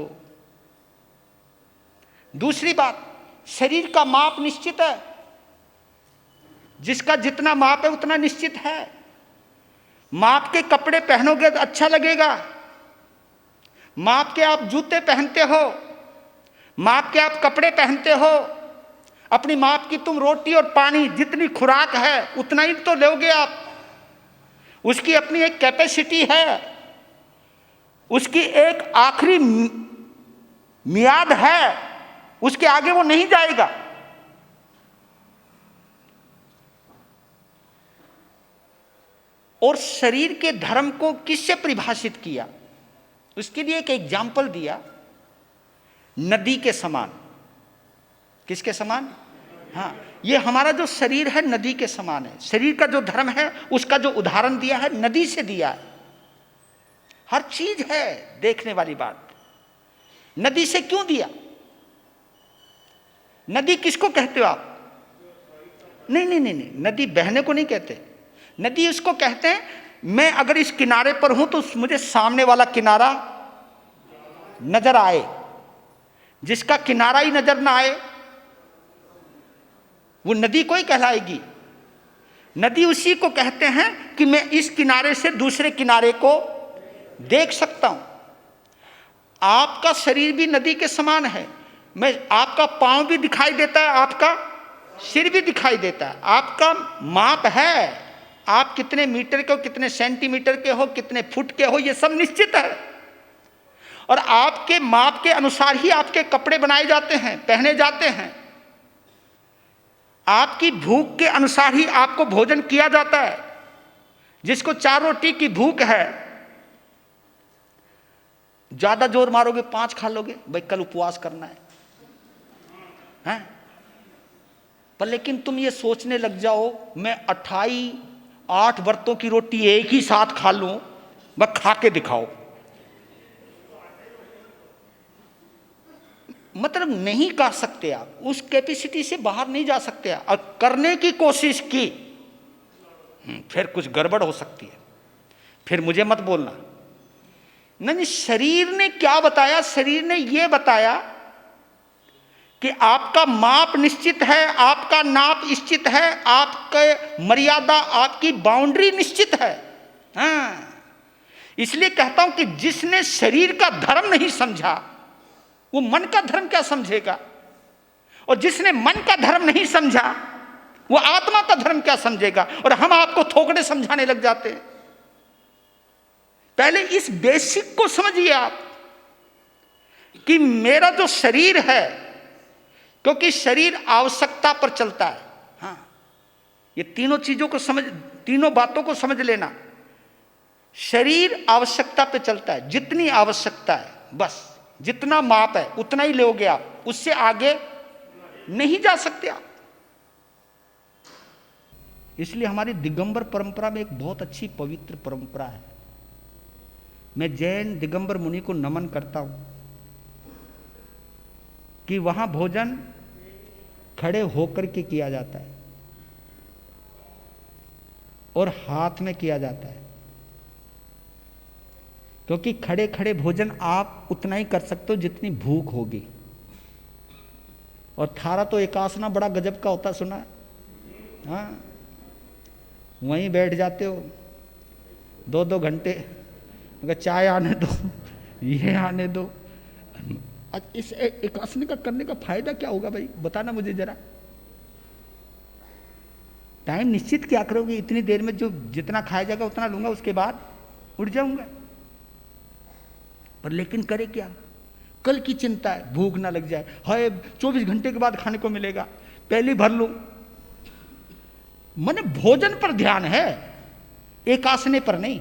दूसरी बात, शरीर का माप निश्चित है। जिसका जितना माप है उतना निश्चित है। माप के कपड़े पहनोगे तो अच्छा लगेगा। माप के आप जूते पहनते हो, माप के आप कपड़े पहनते हो। अपनी माप की तुम रोटी और पानी, जितनी खुराक है उतना ही तो लोगे आप। उसकी अपनी एक कैपेसिटी है, उसकी एक आखिरी मियाद है, उसके आगे वो नहीं जाएगा। और शरीर के धर्म को किससे परिभाषित किया? उसके लिए एक एग्जाम्पल दिया, नदी के समान। किसके समान? हाँ, ये हमारा जो शरीर है नदी के समान है। शरीर का जो धर्म है उसका जो उदाहरण दिया है नदी से दिया है। हर चीज है देखने वाली बात। नदी से क्यों दिया? नदी किसको कहते हो आप? नहीं, नदी बहने को नहीं कहते। नदी उसको कहते हैं, मैं अगर इस किनारे पर हूं तो मुझे सामने वाला किनारा नजर आए। जिसका किनारा ही नजर ना आए वो नदी को ही कहलाएगी। नदी उसी को कहते हैं कि मैं इस किनारे से दूसरे किनारे को देख सकता हूं। आपका शरीर भी नदी के समान है। आपका पांव भी दिखाई देता है, आपका सिर भी दिखाई देता है। आपका माप है, आप कितने मीटर के हो, कितने सेंटीमीटर के हो, कितने फुट के हो, ये सब निश्चित है। और आपके माप के अनुसार ही आपके कपड़े बनाए जाते हैं, पहने जाते हैं। आपकी भूख के अनुसार ही आपको भोजन किया जाता है। जिसको 4 रोटी की भूख है, ज्यादा जोर मारोगे 5 खा लोगे, भाई कल उपवास करना है? पर लेकिन तुम ये सोचने लग जाओ मैं 8 व्रतों की रोटी एक ही साथ खा लूं, बस खा के दिखाओ। मतलब नहीं कर सकते आप, उस कैपेसिटी से बाहर नहीं जा सकते आप। और करने की कोशिश की, फिर कुछ गड़बड़ हो सकती है, फिर मुझे मत बोलना। नहीं, शरीर ने क्या बताया? शरीर ने यह बताया कि आपका माप निश्चित है, आपका नाप निश्चित है, आपके मर्यादा, आपकी बाउंड्री निश्चित है। इसलिए कहता हूं कि जिसने शरीर का धर्म नहीं समझा वो मन का धर्म क्या समझेगा, और जिसने मन का धर्म नहीं समझा वो आत्मा का धर्म क्या समझेगा। और हम आपको थोकड़े समझाने लग जाते हैं। पहले इस बेसिक को समझिए आप कि मेरा जो शरीर है, क्योंकि शरीर आवश्यकता पर चलता है। ये तीनों चीजों को समझ, तीनों बातों को समझ लेना। शरीर आवश्यकता पे चलता है, जितनी आवश्यकता है बस, जितना माप है उतना ही लोगे आप, उससे आगे नहीं जा सकते आप। इसलिए हमारी दिगंबर परंपरा में एक बहुत अच्छी पवित्र परंपरा है। मैं जैन दिगंबर मुनि को नमन करता हूं कि वहां भोजन खड़े होकर के किया जाता है और हाथ में किया जाता है, क्योंकि खड़े खड़े भोजन आप उतना ही कर सकते हो जितनी भूख होगी। और थारा तो एकासना बड़ा गजब का होता सुना है। हाँ, वहीं बैठ जाते हो 2-2 घंटे, अगर चाय आने दो, ये आने दो। इस एकासने का करने का फायदा क्या होगा भाई, बताना मुझे जरा। टाइम निश्चित क्या करोगे? इतनी देर में जो जितना खाया जाएगा उतना लूंगा, उसके बाद उठ जाऊंगा। पर लेकिन करे क्या? कल की चिंता है, भूख ना लग जाए, हाय 24 घंटे के बाद खाने को मिलेगा, पहले भर लूं। मन भोजन पर ध्यान है, एकासने पर नहीं।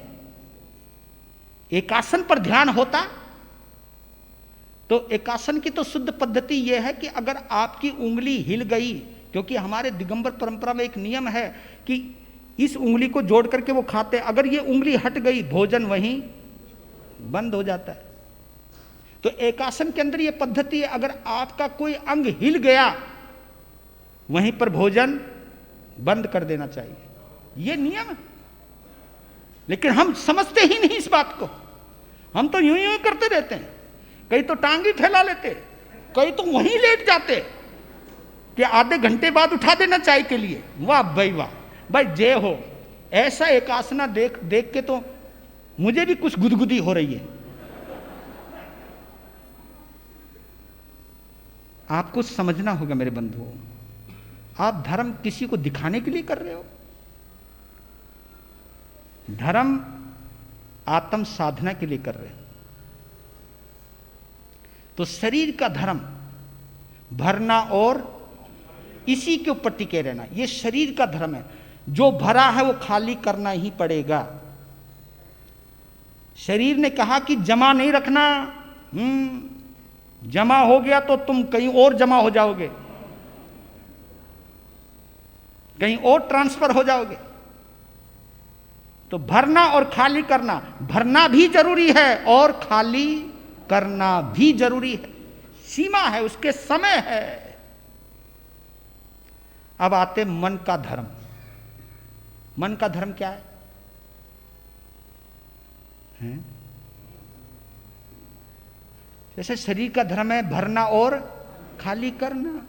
एकासन पर ध्यान होता तो एकासन की तो शुद्ध पद्धति यह है कि अगर आपकी उंगली हिल गई, क्योंकि हमारे दिगंबर परंपरा में एक नियम है कि इस उंगली को जोड़ करके वो खाते, अगर ये उंगली हट गई भोजन वहीं बंद हो जाता है। तो एकासन के अंदर ये पद्धति है, अगर आपका कोई अंग हिल गया वहीं पर भोजन बंद कर देना चाहिए, ये नियम है। लेकिन हम समझते ही नहीं इस बात को, हम तो यूं यूं करते रहते हैं। कई तो टांग ही फैला लेते, कई तो वहीं लेट जाते कि आधे घंटे बाद उठा देना चाय के लिए। वाह भाई वाह, भाई जय हो। ऐसा एकासना देख देख के तो मुझे भी कुछ गुदगुदी हो रही है। आपको समझना होगा मेरे बंधुओं, आप धर्म किसी को दिखाने के लिए कर रहे हो? धर्म आत्म साधना के लिए कर रहे हो। तो शरीर का धर्म भरना और इसी के ऊपर टिके रहना, ये शरीर का धर्म है। जो भरा है वो खाली करना ही पड़ेगा। शरीर ने कहा कि जमा नहीं रखना, जमा हो गया तो तुम कहीं और जमा हो जाओगे, कहीं और ट्रांसफर हो जाओगे। तो भरना और खाली करना, भरना भी जरूरी है और खाली करना भी जरूरी है। सीमा है, उसके समय है। अब आते मन का धर्म। मन का धर्म क्या है? जैसे शरीर का धर्म है भरना और खाली करना,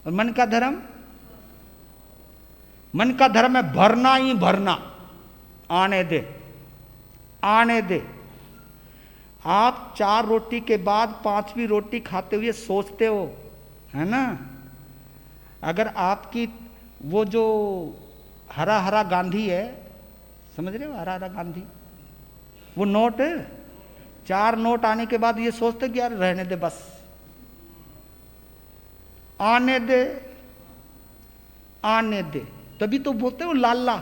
और मन का धर्म, मन का धर्म है भरना ही भरना। आने दे, आने दे। आप 4 रोटी के बाद 5वीं रोटी खाते हुए सोचते हो, है ना, अगर आपकी वो जो हरा हरा गांधी है, समझ रहे हो, हरा हरा गांधी, वो नोट 4 नोट आने के बाद ये सोचते कि यार रहने दे, बस आने दे। आने दे, तभी तो बोलते हो लाला।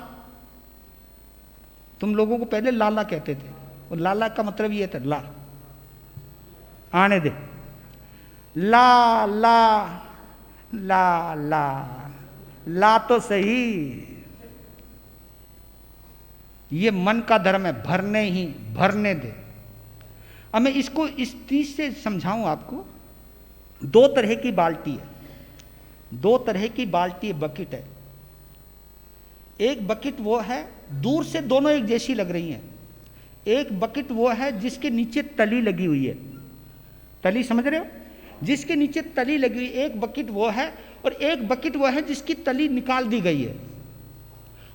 तुम लोगों को पहले लाला कहते थे, और लाला का मतलब ये था ला, आने दे। ला ला ला ला ला तो सही, ये मन का धर्म है, भरने ही भरने दे। अब मैं इसको इस चीज से समझाऊं आपको। दो तरह की बाल्टी है, दो तरह की बाल्टी बकेट है। एक बकेट वो है दूर से दोनों एक जैसी लग रही हैं, एक बकेट वो है जिसके नीचे तली लगी हुई है। तली समझ रहे हो, जिसके नीचे तली लगी हुई, एक बकेट वो है, और एक बकेट वो है जिसकी तली निकाल दी गई है,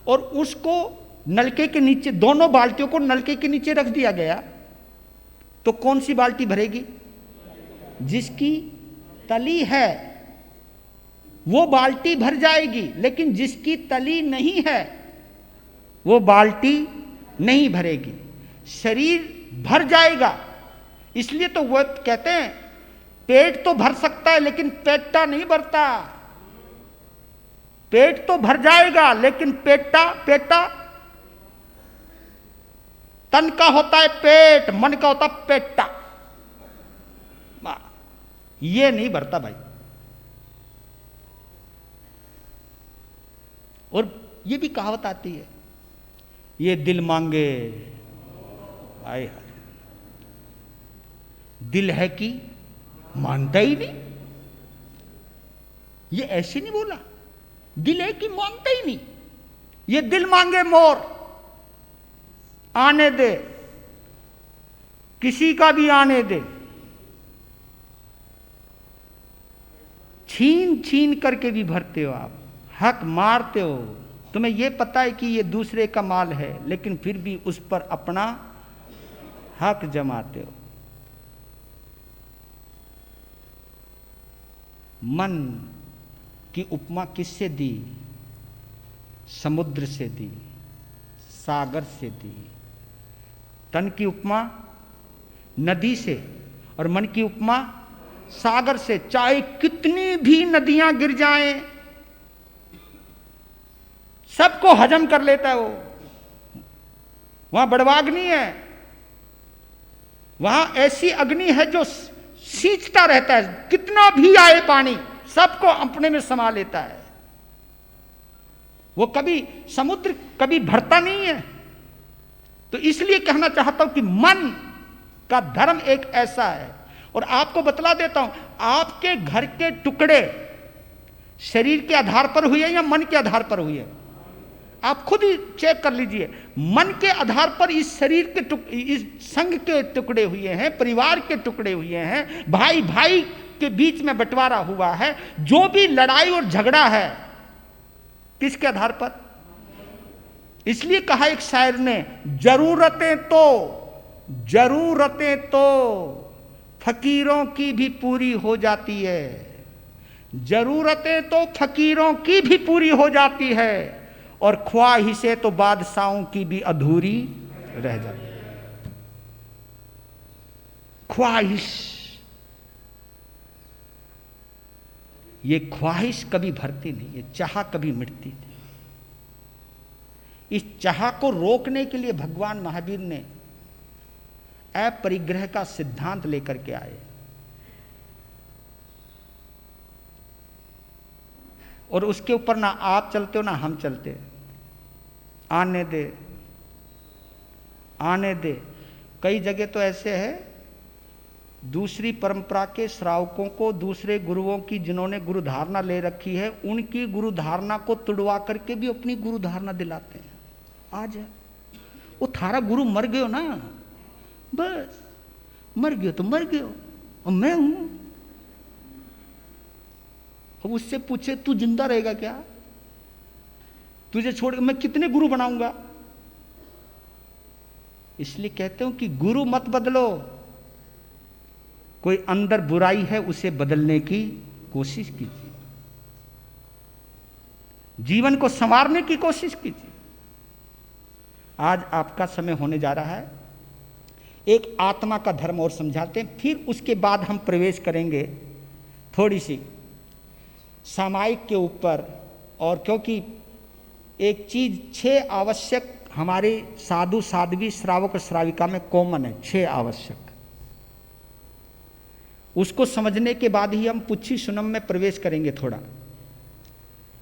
और उसको नलके के नीचे, दोनों बाल्टियों को नलके के नीचे रख दिया गया। तो कौन सी बाल्टी भरेगी? जिसकी तली है वो बाल्टी भर जाएगी, लेकिन जिसकी तली नहीं है वो बाल्टी नहीं भरेगी। शरीर भर जाएगा, इसलिए तो वो कहते हैं पेट तो भर सकता है लेकिन पेटा नहीं भरता। पेट तो भर जाएगा लेकिन पेटा तन का होता है पेट, मन का होता पेटा, ये नहीं भरता भाई। और ये भी कहावत आती है, ये दिल मांगे, आए हाय, दिल है कि मानता ही नहीं। ये ऐसे नहीं बोला, दिल है कि मानता ही नहीं। ये दिल मांगे मोर, आने दे, किसी का भी आने दे। छीन छीन करके भी भरते हो आप, हक मारते हो। तुम्हें यह पता है कि ये दूसरे का माल है, लेकिन फिर भी उस पर अपना हक जमाते हो। मन की उपमा किससे दी? समुद्र से दी, सागर से दी। तन की उपमा नदी से, और मन की उपमा सागर से। चाहे कितनी भी नदियां गिर जाएं, सबको हजम कर लेता है वो। वहां बड़वाग्नि है, वहां ऐसी अग्नि है जो सींचता रहता है, कितना भी आए पानी सबको अपने में समा लेता है। वो कभी समुद्र कभी भरता नहीं है। तो इसलिए कहना चाहता हूं कि मन का धर्म एक ऐसा है। और आपको बतला देता हूं, आपके घर के टुकड़े शरीर के आधार पर हुए या मन के आधार पर हुए? आप खुद ही चेक कर लीजिए। मन के आधार पर इस शरीर के इस संघ के टुकड़े हुए हैं, परिवार के टुकड़े हुए हैं, भाई भाई के बीच में बंटवारा हुआ है। जो भी लड़ाई और झगड़ा है किसके आधार पर? इसलिए कहा एक शायर ने, जरूरतें तो फकीरों की भी पूरी हो जाती है। जरूरतें तो फकीरों की भी पूरी हो जाती है, और ख्वाहिशें तो बादशाहों की भी अधूरी रह जाती है। ख्वाहिश, ये ख्वाहिश कभी भरती नहीं, ये चाह कभी मिटती नहीं। इस चाह को रोकने के लिए भगवान महावीर ने अपरिग्रह का सिद्धांत लेकर के आए। और उसके ऊपर ना आप चलते हो ना हम चलते। आने दे, आने दे। कई जगह तो ऐसे है, दूसरी परंपरा के श्रावकों को, दूसरे गुरुओं की जिन्होंने गुरु धारणा ले रखी है, उनकी गुरु धारणा को तुड़वा करके भी अपनी गुरु धारणा दिलाते हैं। आज वो थारा गुरु मर गयो ना, बस मर गयो तो मर गयो, और मैं हूं। अब उससे पूछे तू जिंदा रहेगा क्या? तुझे छोड़ मैं कितने गुरु बनाऊंगा? इसलिए कहते हूं कि गुरु मत बदलो। कोई अंदर बुराई है उसे बदलने की कोशिश कीजिए, जीवन को संवारने की कोशिश कीजिए। आज आपका समय होने जा रहा है, एक आत्मा का धर्म और समझाते हैं, फिर उसके बाद हम प्रवेश करेंगे थोड़ी सी सामायिक के ऊपर, और क्योंकि एक चीज 6 आवश्यक हमारे साधु साध्वी श्रावक श्राविका में कॉमन है, 6 आवश्यक। उसको समझने के बाद ही हम पुच्छी सुनम में प्रवेश करेंगे। थोड़ा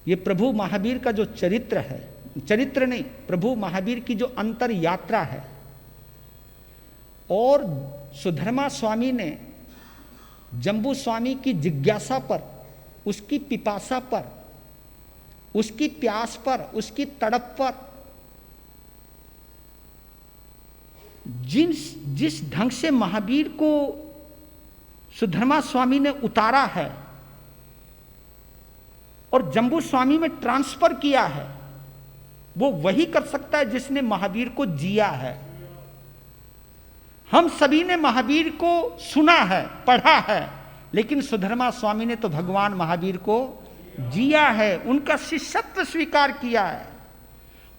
ये प्रभु महावीर का जो चरित्र है, चरित्र नहीं, प्रभु महावीर की जो अंतर यात्रा है, और सुधर्मा स्वामी ने जम्बू स्वामी की जिज्ञासा पर, उसकी पिपासा पर, उसकी प्यास पर, उसकी तड़प पर जिस ढंग से महावीर को सुधर्मा स्वामी ने उतारा है और जम्बू स्वामी में ट्रांसफर किया है, वो वही कर सकता है जिसने महावीर को जिया है। हम सभी ने महावीर को सुना है, पढ़ा है, लेकिन सुधर्मा स्वामी ने तो भगवान महावीर को जिया है, उनका शिष्यत्व स्वीकार किया है।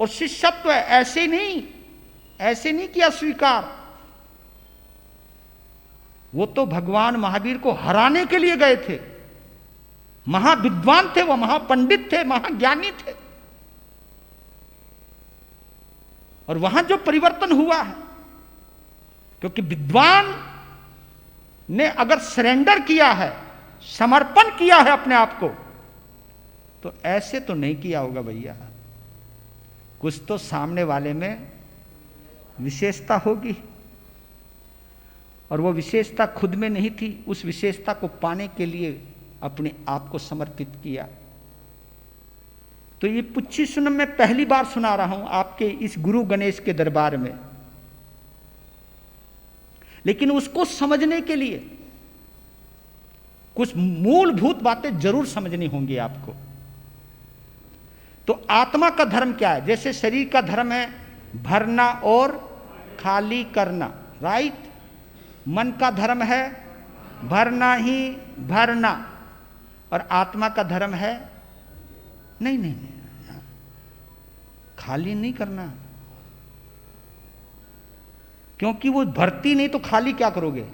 और शिष्यत्व ऐसे नहीं किया स्वीकार, वो तो भगवान महावीर को हराने के लिए गए थे। महाविद्वान थे, वो महापंडित थे, महाज्ञानी थे। और वहां जो परिवर्तन हुआ है, क्योंकि विद्वान ने अगर सरेंडर किया है, समर्पण किया है अपने आप को, तो ऐसे तो नहीं किया होगा भैया। कुछ तो सामने वाले में विशेषता होगी, और वो विशेषता खुद में नहीं थी। उस विशेषता को पाने के लिए अपने आप को समर्पित किया। तो ये पुच्छी सुनम मैं पहली बार सुना रहा हूं आपके इस गुरु गणेश के दरबार में, लेकिन उसको समझने के लिए कुछ मूलभूत बातें जरूर समझनी होंगी आपको। तो आत्मा का धर्म क्या है? जैसे शरीर का धर्म है भरना और खाली करना, राइट। मन का धर्म है भरना ही भरना, और आत्मा का धर्म है नहीं, खाली नहीं करना, क्योंकि वो भरती नहीं तो खाली क्या करोगे?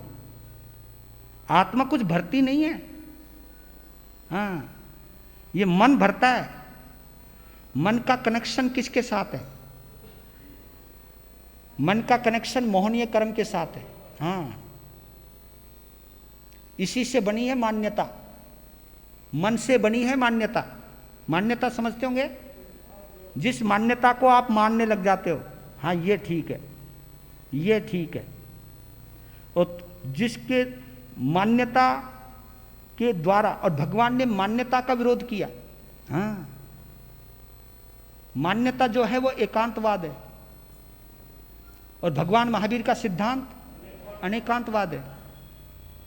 आत्मा कुछ भरती नहीं है। हाँ, ये मन भरता है। मन का कनेक्शन किसके साथ है? मन का कनेक्शन मोहनीय कर्म के साथ है। हाँ, इसी से बनी है मान्यता, मन से बनी है मान्यता। मान्यता समझते होंगे? जिस मान्यता को आप मानने लग जाते हो, हाँ ये ठीक है, ये ठीक है, और जिसके मान्यता के द्वारा, और भगवान ने मान्यता का विरोध किया। हाँ, मान्यता जो है वो एकांतवाद है, और भगवान महावीर का सिद्धांत अनेकांतवाद है।